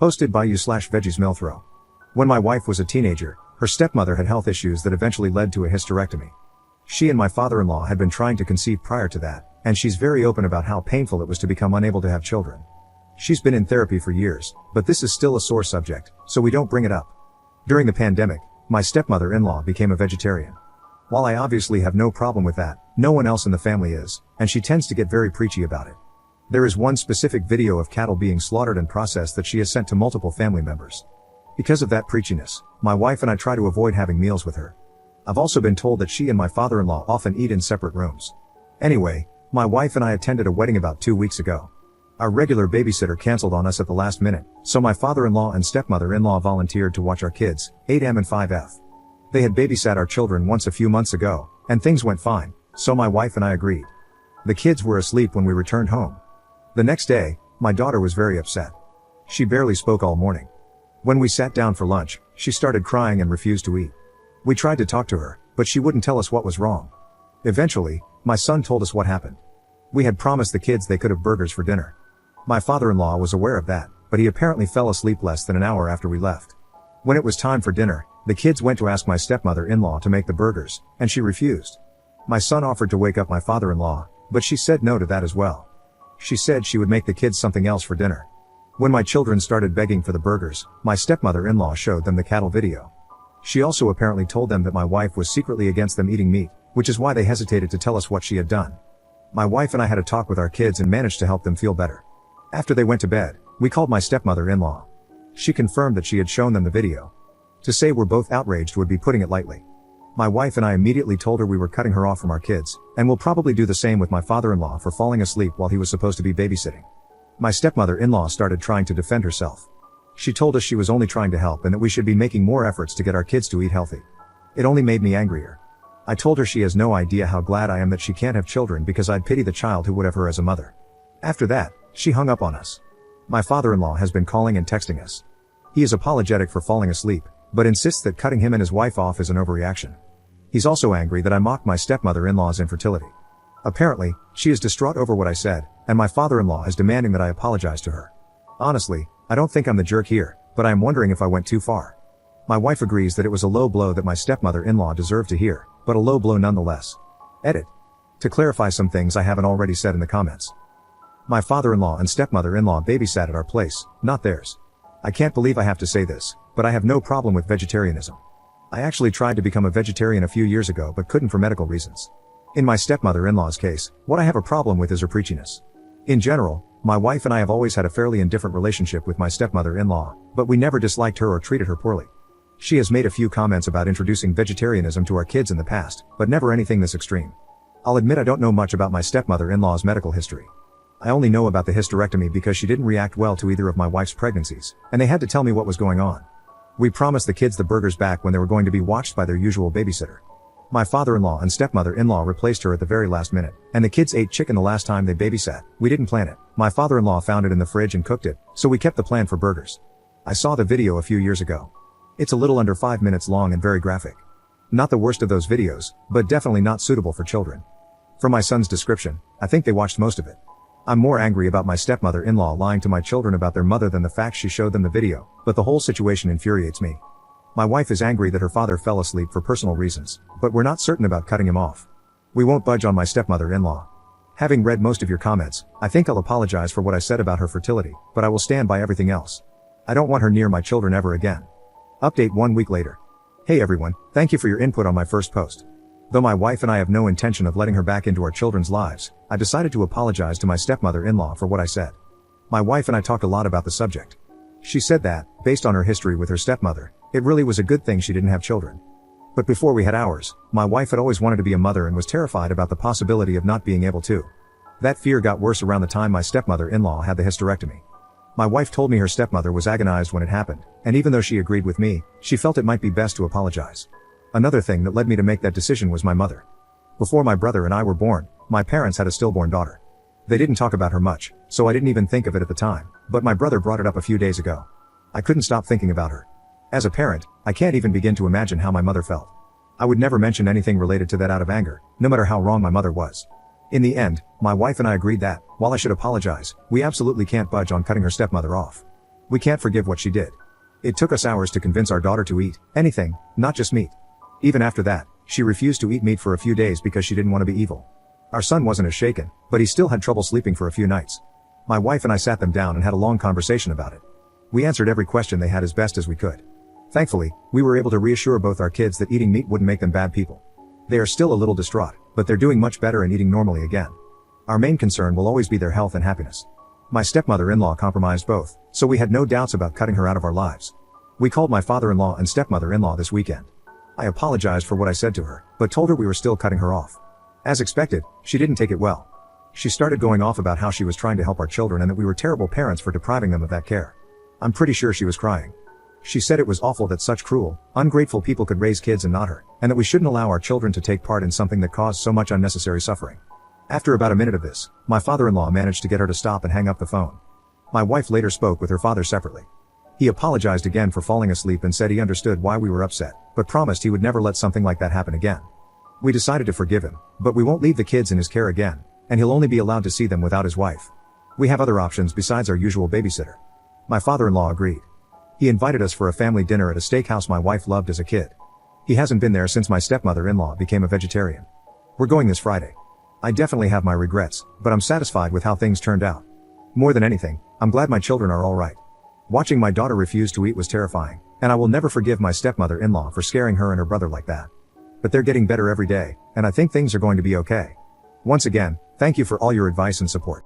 Hosted by you/veggiesmilthrow. When my wife was a teenager, her stepmother had health issues that eventually led to a hysterectomy. She and my father-in-law had been trying to conceive prior to that, and she's very open about how painful it was to become unable to have children. She's been in therapy for years, but this is still a sore subject, so we don't bring it up. During the pandemic, my stepmother-in-law became a vegetarian. While I obviously have no problem with that, no one else in the family is, and she tends to get very preachy about it. There is one specific video of cattle being slaughtered and processed that she has sent to multiple family members. Because of that preachiness, my wife and I try to avoid having meals with her. I've also been told that she and my father-in-law often eat in separate rooms. Anyway, my wife and I attended a wedding about 2 weeks ago. Our regular babysitter canceled on us at the last minute, so my father-in-law and stepmother-in-law volunteered to watch our kids, 8M and 5F. They had babysat our children once a few months ago, and things went fine, so my wife and I agreed. The kids were asleep when we returned home. The next day, my daughter was very upset. She barely spoke all morning. When we sat down for lunch, she started crying and refused to eat. We tried to talk to her, but she wouldn't tell us what was wrong. Eventually, my son told us what happened. We had promised the kids they could have burgers for dinner. My father-in-law was aware of that, but he apparently fell asleep less than an hour after we left. When it was time for dinner, the kids went to ask my stepmother-in-law to make the burgers, and she refused. My son offered to wake up my father-in-law, but she said no to that as well. She said she would make the kids something else for dinner. When my children started begging for the burgers, my stepmother-in-law showed them the cattle video. She also apparently told them that my wife was secretly against them eating meat, which is why they hesitated to tell us what she had done. My wife and I had a talk with our kids and managed to help them feel better. After they went to bed, we called my stepmother-in-law. She confirmed that she had shown them the video. To say we're both outraged would be putting it lightly. My wife and I immediately told her we were cutting her off from our kids, and will probably do the same with my father-in-law for falling asleep while he was supposed to be babysitting. My stepmother-in-law started trying to defend herself. She told us she was only trying to help and that we should be making more efforts to get our kids to eat healthy. It only made me angrier. I told her she has no idea how glad I am that she can't have children because I'd pity the child who would have her as a mother. After that, she hung up on us. My father-in-law has been calling and texting us. He is apologetic for falling asleep, but insists that cutting him and his wife off is an overreaction. He's also angry that I mocked my stepmother-in-law's infertility. Apparently, she is distraught over what I said, and my father-in-law is demanding that I apologize to her. Honestly, I don't think I'm the jerk here, but I am wondering if I went too far. My wife agrees that it was a low blow that my stepmother-in-law deserved to hear, but a low blow nonetheless. Edit. To clarify some things I haven't already said in the comments. My father-in-law and stepmother-in-law babysat at our place, not theirs. I can't believe I have to say this, but I have no problem with vegetarianism. I actually tried to become a vegetarian a few years ago but couldn't for medical reasons. In my stepmother-in-law's case, what I have a problem with is her preachiness. In general, my wife and I have always had a fairly indifferent relationship with my stepmother-in-law, but we never disliked her or treated her poorly. She has made a few comments about introducing vegetarianism to our kids in the past, but never anything this extreme. I'll admit I don't know much about my stepmother-in-law's medical history. I only know about the hysterectomy because she didn't react well to either of my wife's pregnancies, and they had to tell me what was going on. We promised the kids the burgers back when they were going to be watched by their usual babysitter. My father-in-law and stepmother-in-law replaced her at the very last minute, and the kids ate chicken the last time they babysat. We didn't plan it. My father-in-law found it in the fridge and cooked it, so we kept the plan for burgers. I saw the video a few years ago. It's a little under 5 minutes long and very graphic. Not the worst of those videos, but definitely not suitable for children. From my son's description, I think they watched most of it. I'm more angry about my stepmother-in-law lying to my children about their mother than the fact she showed them the video, but the whole situation infuriates me. My wife is angry that her father fell asleep for personal reasons, but we're not certain about cutting him off. We won't budge on my stepmother-in-law. Having read most of your comments, I think I'll apologize for what I said about her fertility, but I will stand by everything else. I don't want her near my children ever again. Update 1 week later. Hey everyone, thank you for your input on my first post. Though my wife and I have no intention of letting her back into our children's lives, I decided to apologize to my stepmother-in-law for what I said. My wife and I talked a lot about the subject. She said that, based on her history with her stepmother, it really was a good thing she didn't have children. But before we had ours, my wife had always wanted to be a mother and was terrified about the possibility of not being able to. That fear got worse around the time my stepmother-in-law had the hysterectomy. My wife told me her stepmother was agonized when it happened, and even though she agreed with me, she felt it might be best to apologize. Another thing that led me to make that decision was my mother. Before my brother and I were born, my parents had a stillborn daughter. They didn't talk about her much, so I didn't even think of it at the time, but my brother brought it up a few days ago. I couldn't stop thinking about her. As a parent, I can't even begin to imagine how my mother felt. I would never mention anything related to that out of anger, no matter how wrong my mother was. In the end, my wife and I agreed that, while I should apologize, we absolutely can't budge on cutting her stepmother off. We can't forgive what she did. It took us hours to convince our daughter to eat anything, not just meat. Even after that, she refused to eat meat for a few days because she didn't want to be evil. Our son wasn't as shaken, but he still had trouble sleeping for a few nights. My wife and I sat them down and had a long conversation about it. We answered every question they had as best as we could. Thankfully, we were able to reassure both our kids that eating meat wouldn't make them bad people. They are still a little distraught, but they're doing much better and eating normally again. Our main concern will always be their health and happiness. My stepmother-in-law compromised both, so we had no doubts about cutting her out of our lives. We called my father-in-law and stepmother-in-law this weekend. I apologized for what I said to her, but told her we were still cutting her off. As expected, she didn't take it well. She started going off about how she was trying to help our children and that we were terrible parents for depriving them of that care. I'm pretty sure she was crying. She said it was awful that such cruel, ungrateful people could raise kids and not her, and that we shouldn't allow our children to take part in something that caused so much unnecessary suffering. After about a minute of this, my father-in-law managed to get her to stop and hang up the phone. My wife later spoke with her father separately. He apologized again for falling asleep and said he understood why we were upset, but promised he would never let something like that happen again. We decided to forgive him, but we won't leave the kids in his care again, and he'll only be allowed to see them without his wife. We have other options besides our usual babysitter. My father-in-law agreed. He invited us for a family dinner at a steakhouse my wife loved as a kid. He hasn't been there since my stepmother-in-law became a vegetarian. We're going this Friday. I definitely have my regrets, but I'm satisfied with how things turned out. More than anything, I'm glad my children are all right. Watching my daughter refuse to eat was terrifying, and I will never forgive my stepmother-in-law for scaring her and her brother like that. But they're getting better every day, and I think things are going to be okay. Once again, thank you for all your advice and support.